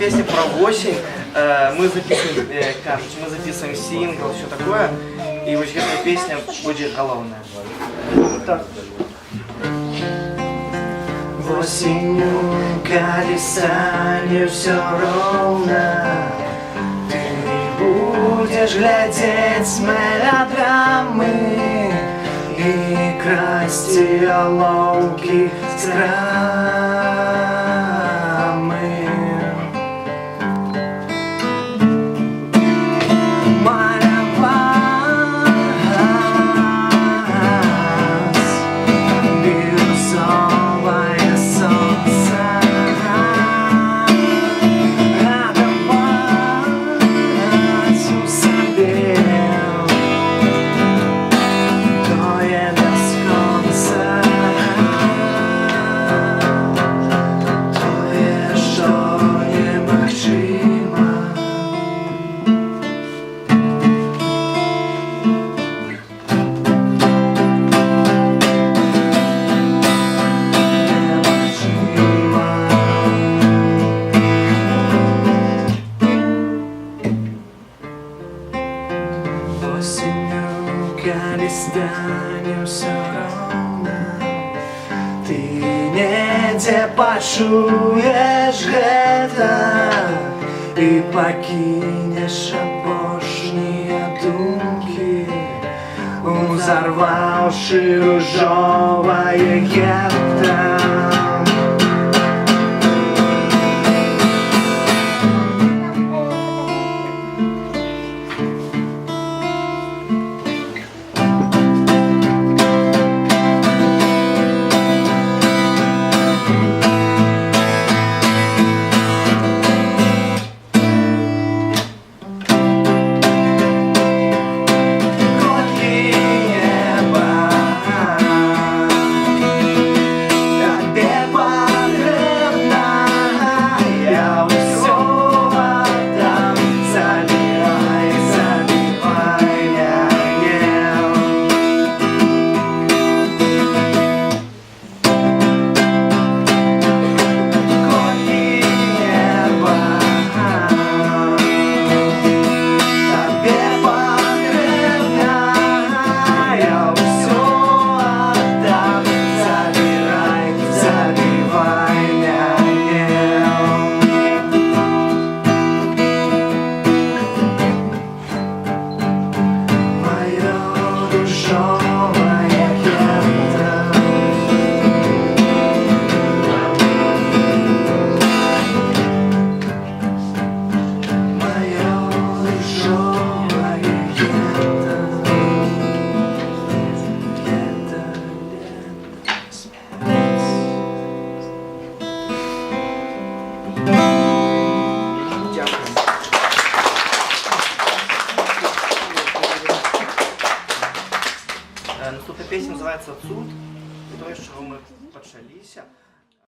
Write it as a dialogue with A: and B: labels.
A: песня про осень. Мы записываем, кажется, мы записываем сингл, все такое. И вот эта песня будет головная. Так. Осенью, коли станет все ровно, ты будешь глядеть мелодрамы и красть оловки с рамы. Коли станем все ровно, ты недзе пачуеш гэта и покинешь апошнія думки, узорвавши ружовое гетто. Наступна песня називається «Цуд», і того, з чого ми почалися.